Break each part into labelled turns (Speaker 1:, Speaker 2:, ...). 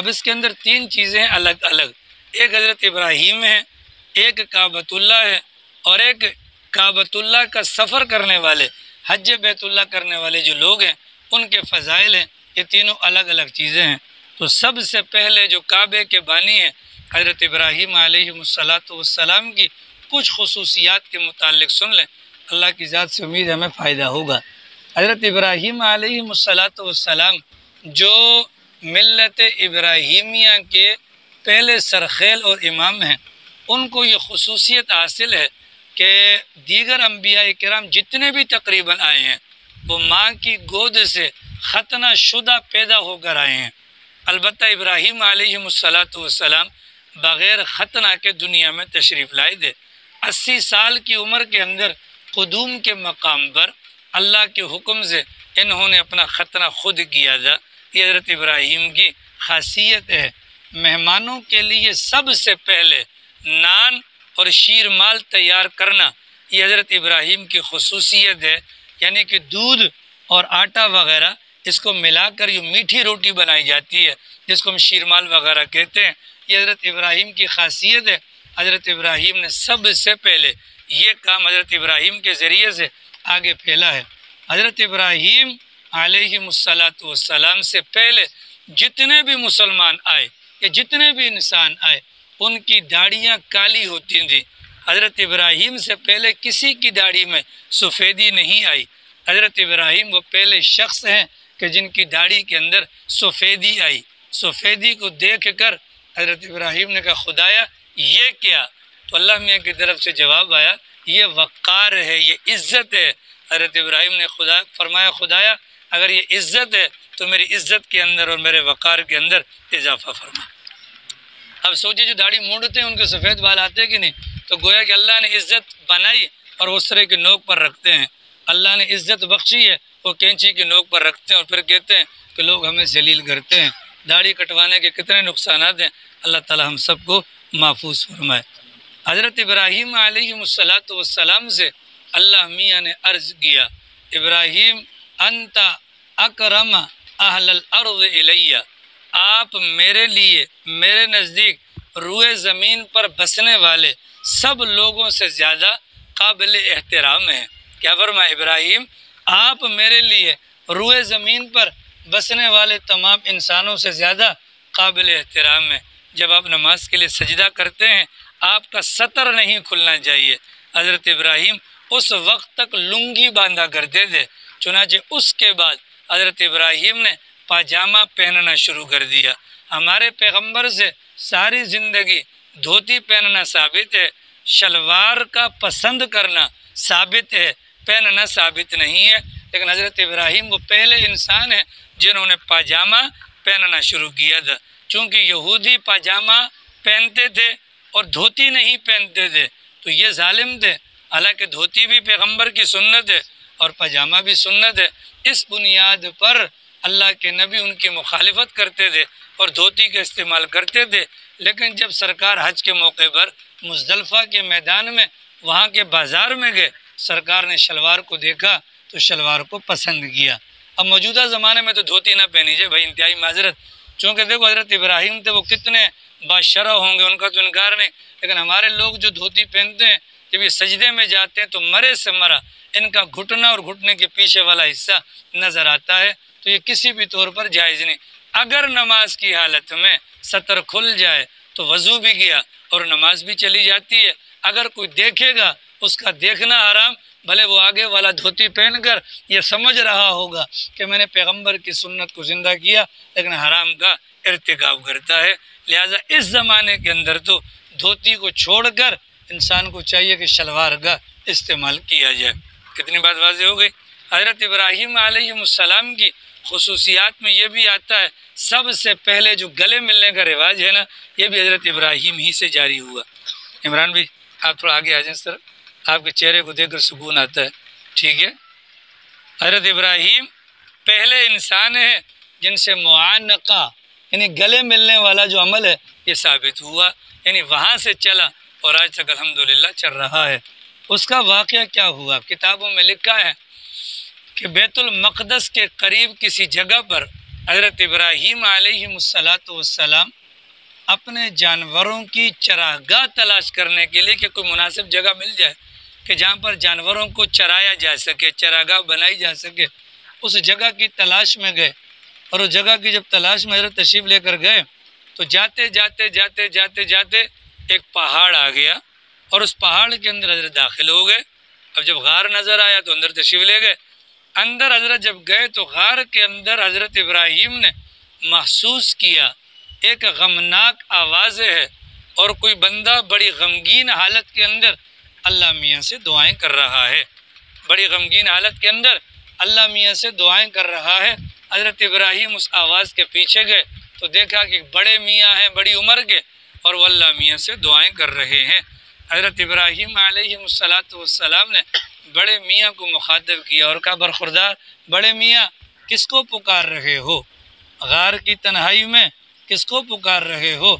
Speaker 1: اب اس کے اندر تین چیزیں الگ الگ، ایک حضرت ابراہیم ہے، ایک کعبۃ اللہ ہے، اور ایک کعبۃ اللہ کا سفر کرنے والے، حج بیت اللہ کرنے والے جو لوگ ہیں ان کے فضائل ہیں۔ یہ تینوں الگ الگ چیزیں ہیں۔ تو سب سے پہلے جو کعبے کے بانی ہیں حضرت ابراہیم علیہ السلام کی کچھ خصوصیات کے متعلق سن لیں، اللہ کی ذات سے امید ہمیں فائدہ ہوگا۔ حضرت ابراہیم علیہ السلام جو ملت ابراہیمیہ کے پہلے سرخیل اور امام ہیں، ان کو یہ خصوصیت حاصل ہے کہ دیگر انبیاء کرام جتنے بھی تقریباً آئے ہیں وہ ماں کی گود سے ختنہ شدہ پیدا ہو کر آئے ہیں۔ البتہ ابراہیم علیہ السلام بغیر ختنہ کے دنیا میں تشریف لائے تھے۔ 80 سال کی عمر کے اندر قدوم کے مقام پر اللہ کے حکم سے انہوں نے اپنا ختنہ خود کیا تھا۔ یہ حضرت ابراہیم کی خاصیت ہے۔ مہمانوں کے لیے سب سے پہلے نان اور شیر مال تیار کرنا یہ حضرت ابراہیم کی خصوصیت ہے، یعنی کہ دودھ اور آٹا وغیرہ اس کو ملا کر جو میٹھی روٹی بنائی جاتی ہے جس کو ہم شیر مال وغیرہ کہتے ہیں، یہ حضرت ابراہیم کی خاصیت ہے۔ حضرت ابراہیم نے سب سے پہلے یہ کام حضرت ابراہیم کے ذریعے سے آگے پھیلا ہے۔ حضرت ابراہیم علیہ السلام سے پہلے جتنے بھی مسلمان آئے یا جتنے بھی انسان آئے ان کی داڑھیاں کالی ہوتی تھیں۔ حضرت ابراہیم سے پہلے کسی کی داڑھی میں سفیدی نہیں آئی۔ حضرت ابراہیم وہ پہلے شخص ہیں کہ جن کی داڑھی کے اندر سفیدی آئی۔ سفیدی کو دیکھ کر حضرت ابراہیم نے کہا خدایا یہ کیا؟ تو اللہ میاں کی طرف سے جواب آیا یہ وقار ہے، یہ عزت ہے۔ حضرت ابراہیم نے فرمایا خدایا اگر یہ عزت ہے تو میری عزت کے اندر اور میرے وقار کے اندر اضافہ فرما۔ اب سوچے جو داڑھی مونڈتے ہیں ان کے سفید بال آتے کہ نہیں؟ تو گویا کہ اللہ نے عزت بنائی اور اس طرح کے نوک پر رکھتے ہیں۔ اللہ نے عزت بخشی ہے، وہ کینچی کے نوک پر رکھتے ہیں اور پھر کہتے ہیں کہ لوگ ہمیں ذلیل کرتے ہیں۔ داڑھی کٹوانے کے کتنے نقصانات ہیں، اللہ تعالی ہم سب کو محفوظ فرمائے۔ حضرت ابراہیم علیہ السلام سے اللہ میاں نے عرض کیا ابراہیم انت اکرم اہل الارض الیہ، آپ میرے لیے میرے نزدیک روئے زمین پر بسنے والے سب لوگوں سے زیادہ قابل احترام ہیں۔ کیا فرمایا ابراہیم آپ میرے لیے روئے زمین پر بسنے والے تمام انسانوں سے زیادہ قابل احترام ہیں۔ جب آپ نماز کے لیے سجدہ کرتے ہیں آپ کا سطر نہیں کھلنا چاہیے۔ حضرت ابراہیم اس وقت تک لنگی باندھا کرتے تھے، چنانچہ اس کے بعد حضرت ابراہیم نے پاجامہ پہننا شروع کر دیا۔ ہمارے پیغمبر سے ساری زندگی دھوتی پہننا ثابت ہے، شلوار کا پسند کرنا ثابت ہے، پہننا ثابت نہیں ہے، لیکن حضرت ابراہیم وہ پہلے انسان ہیں جنہوں نے پاجامہ پہننا شروع کیا تھا۔ چونکہ یہودی پاجامہ پہنتے تھے اور دھوتی نہیں پہنتے تھے تو یہ ظالم تھے، حالانکہ دھوتی بھی پیغمبر کی سنت ہے اور پاجامہ بھی سنت ہے۔ اس بنیاد پر اللہ کے نبی ان کی مخالفت کرتے تھے اور دھوتی کا استعمال کرتے تھے، لیکن جب سرکار حج کے موقع پر مزدلفہ کے میدان میں وہاں کے بازار میں گئے، سرکار نے شلوار کو دیکھا تو شلوار کو پسند کیا۔ اب موجودہ زمانے میں تو دھوتی نہ پہنی جائے بھائی، انتہائی معذرت، چونکہ دیکھو حضرت ابراہیم تھے وہ کتنے باشرہ ہوں گے، ان کا تو انکار نہیں، لیکن ہمارے لوگ جو دھوتی پہنتے ہیں جب یہ سجدے میں جاتے ہیں تو مرے سے مرا ان کا گھٹنا اور گھٹنے کے پیچھے والا حصہ نظر آتا ہے، تو یہ کسی بھی طور پر جائز نہیں۔ اگر نماز کی حالت میں سطر کھل جائے تو وضو بھی کیا اور نماز بھی چلی جاتی ہے۔ اگر کوئی دیکھے گا اس کا دیکھنا حرام، بھلے وہ آگے والا دھوتی پہن کر یہ سمجھ رہا ہوگا کہ میں نے پیغمبر کی سنت کو زندہ کیا، لیکن حرام کا ارتکاب کرتا ہے۔ لہٰذا اس زمانے کے اندر تو دھوتی کو چھوڑ کر انسان کو چاہیے کہ شلوار کا استعمال کیا جائے۔ کتنی بات واضح ہو گئی؟ حضرت ابراہیم علیہ السلام کی خصوصیات میں یہ بھی آتا ہے سب سے پہلے جو گلے ملنے کا رواج ہے نا، یہ بھی حضرت ابراہیم ہی سے جاری ہوا۔ عمران بھائی آپ تھوڑا آگے آ جائیں، اس طرح آپ کے چہرے کو دیکھ کر سکون آتا ہے، ٹھیک ہے۔ حضرت ابراہیم پہلے انسان ہیں جن سے معانقہ یعنی گلے ملنے والا جو عمل ہے یہ ثابت ہوا، یعنی وہاں سے چلا اور آج تک الحمدللہ چل رہا ہے۔ اس کا واقعہ کیا ہوا؟ کتابوں میں لکھا ہے کہ بیت المقدس کے قریب کسی جگہ پر حضرت ابراہیم علیہ السلام اپنے جانوروں کی چراگاہ تلاش کرنے کے لیے کہ کوئی مناسب جگہ مل جائے کہ جہاں پر جانوروں کو چرایا جا سکے، چراگاہ بنائی جا سکے، اس جگہ کی تلاش میں گئے۔ اور اس جگہ کی جب تلاش میں حضرت تشریف لے کر گئے تو جاتے جاتے جاتے جاتے جاتے ایک پہاڑ آ گیا اور اس پہاڑ کے اندر حضرت داخل ہو گئے۔ اب جب غار نظر آیا تو اندر تشریف لے گئے۔ اندر حضرت جب گئے تو غار کے اندر حضرت ابراہیم نے محسوس کیا ایک غمناک آواز ہے اور کوئی بندہ بڑی غمگین حالت کے اندر اللہ میاں سے دعائیں کر رہا ہے، بڑی غمگین حالت کے اندر اللہ میاں سے دعائیں کر رہا ہے۔ حضرت ابراہیم اس آواز کے پیچھے گئے تو دیکھا کہ بڑے میاں ہیں بڑی عمر کے اور وہ اللہ میاں سے دعائیں کر رہے ہیں۔ حضرت ابراہیم علیہ السلام نے بڑے میاں کو مخاطب کیا اور کہا برخوردار بڑے میاں کس کو پکار رہے ہو؟ غار کی تنہائی میں کس کو پکار رہے ہو؟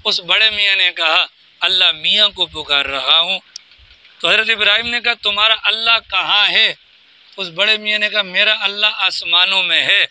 Speaker 1: اس بڑے میاں نے کہا اللہ میاں کو پکار رہا ہوں۔ تو حضرت ابراہیم نے کہا تمہارا اللہ کہاں ہے؟ اس بڑے میاں نے کہا میرا اللہ آسمانوں میں ہے۔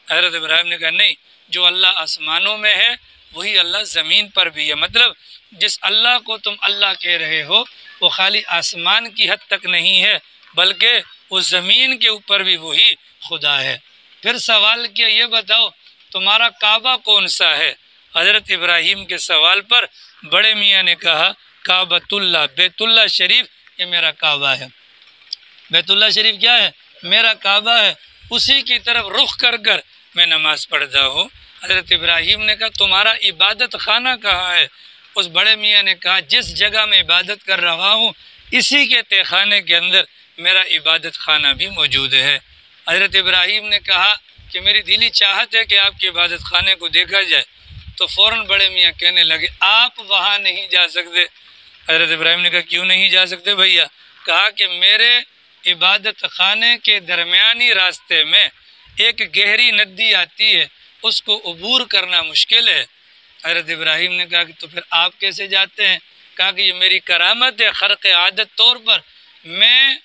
Speaker 1: حضرت ابراہیم نے کہا نہیں، جو اللہ آسمانوں میں ہے وہی اللہ زمین پر بھی ہے، مطلب جس اللہ کو تم اللہ کہہ رہے ہو وہ خالی آسمان کی حد تک نہیں ہے بلکہ وہ زمین کے اوپر بھی وہی خدا ہے۔ پھر سوال کیا یہ بتاؤ تمہارا کعبہ کون سا ہے؟ حضرت ابراہیم کے سوال پر بڑے میاں نے کہا کعبۃ اللہ، بیت اللہ شریف یہ میرا کعبہ ہے۔ بیت اللہ شریف کیا ہے؟ میرا کعبہ ہے، اسی کی طرف رخ کر کر میں نماز پڑھتا ہوں۔ حضرت ابراہیم نے کہا تمہارا عبادت خانہ کہاں ہے؟ اس بڑے میاں نے کہا جس جگہ میں عبادت کر رہا ہوں اسی کے تہہ خانے کے اندر میرا عبادت خانہ بھی موجود ہے۔ حضرت ابراہیم نے کہا کہ میری دلی چاہت ہے کہ آپ کے عبادت خانے کو دیکھا جائے۔ تو فوراً بڑے میاں کہنے لگے آپ وہاں نہیں جا سکتے۔ حضرت ابراہیم نے کہا کیوں نہیں جا سکتے بھیا؟ کہا کہ میرے عبادت خانے کے درمیانی راستے میں ایک گہری ندی آتی ہے، اس کو عبور کرنا مشکل ہے۔ حضرت ابراہیم نے کہا کہ تو پھر آپ کیسے جاتے ہیں؟ کہا کہ یہ میری کرامت ہے، خرق عادت طور پر میں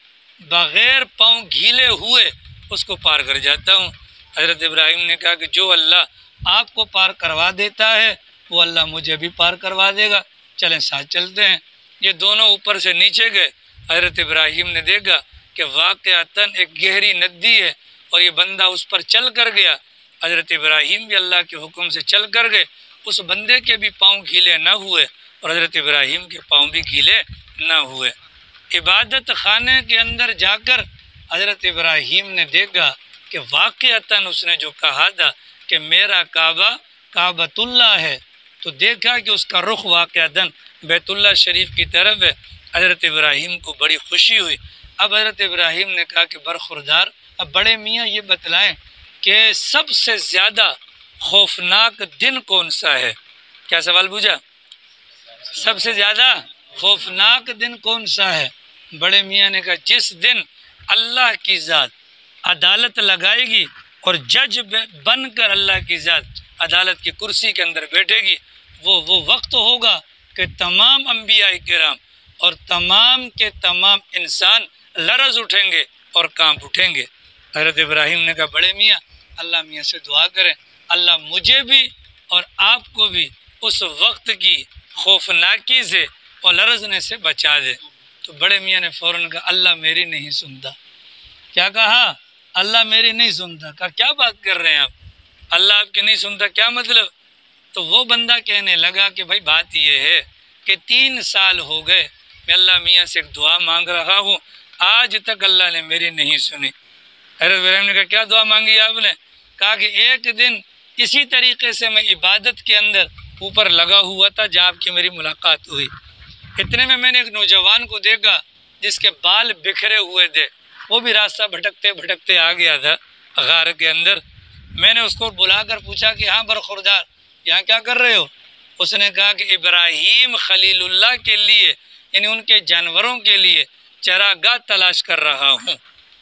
Speaker 1: بغیر پاؤں گھیلے ہوئے اس کو پار کر جاتا ہوں۔ حضرت ابراہیم نے کہا کہ جو اللہ آپ کو پار کروا دیتا ہے وہ اللہ مجھے بھی پار کروا دے گا، چلیں ساتھ چلتے ہیں۔ یہ دونوں اوپر سے نیچے گئے۔ حضرت ابراہیم نے دیکھا کہ واقعتاً ایک گہری ندی ہے اور یہ بندہ اس پر چل کر گیا۔ حضرت ابراہیم بھی اللہ کے حکم سے چل کر گئے، اس بندے کے بھی پاؤں گیلے نہ ہوئے اور حضرت ابراہیم کے پاؤں بھی گیلے نہ ہوئے۔ عبادت خانے کے اندر جا کر حضرت ابراہیم نے دیکھا کہ واقعتاً اس نے جو کہا تھا کہ میرا کعبہ کعبۃ اللہ ہے تو دیکھا کہ اس کا رخ واقعتاً بیت اللہ شریف کی طرف ہے۔ حضرت ابراہیم کو بڑی خوشی ہوئی۔ اب حضرت ابراہیم نے کہا کہ برخوردار اب بڑے میاں یہ بتلائیں کہ سب سے زیادہ خوفناک دن کون سا ہے؟ کیا سوال پوچھا؟ سب سے زیادہ خوفناک دن کون سا ہے؟ بڑے میاں نے کہا جس دن اللہ کی ذات عدالت لگائے گی اور جج بن کر اللہ کی ذات عدالت کی کرسی کے اندر بیٹھے گی، وہ وقت ہوگا کہ تمام انبیاء کرام اور تمام کے تمام انسان لرز اٹھیں گے اور کانپ اٹھیں گے۔ حضرت ابراہیم نے کہا بڑے میاں اللہ میاں سے دعا کریں اللہ مجھے بھی اور آپ کو بھی اس وقت کی خوفناکی سے اور لرزنے سے بچا دے۔ تو بڑے میاں نے فوراً کہا اللہ میری نہیں سنتا۔ کیا کہا؟ اللہ میری نہیں سنتا۔ کہا کیا بات کر رہے ہیں آپ؟ اللہ آپ کی نہیں سنتا کیا مطلب؟ تو وہ بندہ کہنے لگا کہ بھائی بات یہ ہے کہ 3 سال ہو گئے میں اللہ میاں سے ایک دعا مانگ رہا ہوں، آج تک اللہ نے میری نہیں سنی۔ حضرت ابراہیم نے کہا کیا دعا مانگی آپ نے؟ کہا کہ ایک دن اسی طریقے سے میں عبادت کے اندر اوپر لگا ہوا تھا جہاں آپ کی میری ملاقات ہوئی، اتنے میں نے ایک نوجوان کو دیکھا جس کے بال بکھرے ہوئے تھے، وہ بھی راستہ بھٹکتے بھٹکتے آ گیا تھا غار کے اندر۔ میں نے اس کو بلا کر پوچھا کہ ہاں برخوردار یہاں کیا کر رہے ہو؟ اس نے کہا کہ ابراہیم خلیل اللہ کے لیے یعنی ان کے جانوروں کے لیے چراگاہ تلاش کر رہا ہوں۔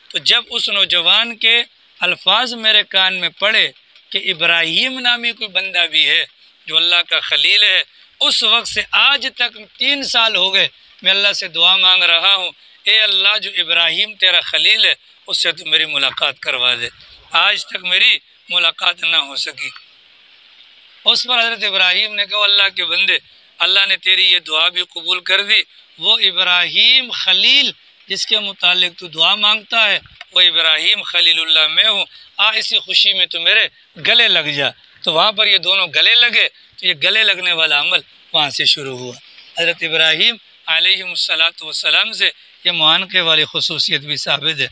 Speaker 1: تو جب اس نوجوان کے الفاظ میرے کان میں پڑے کہ ابراہیم نامی کوئی بندہ بھی ہے جو اللہ کا خلیل ہے، اس وقت سے آج تک 3 سال ہو گئے میں اللہ سے دعا مانگ رہا ہوں، اے اللہ جو ابراہیم تیرا خلیل ہے اس سے تو میری ملاقات کروا دے۔ آج تک میری ملاقات نہ ہو سکی۔ اس پر حضرت ابراہیم نے کہا اللہ کے بندے، اللہ نے تیری یہ دعا بھی قبول کر دی۔ وہ ابراہیم خلیل جس کے متعلق تو دعا مانگتا ہے وہ ابراہیم خلیل اللہ میں ہوں، اسی خوشی میں تو میرے گلے لگ جا۔ تو وہاں پر یہ دونوں گلے لگے، تو یہ گلے لگنے والا عمل وہاں سے شروع ہوا۔ حضرت ابراہیم علیہ الصلاۃ والسلام سے یہ معانقے والی خصوصیت بھی ثابت ہے۔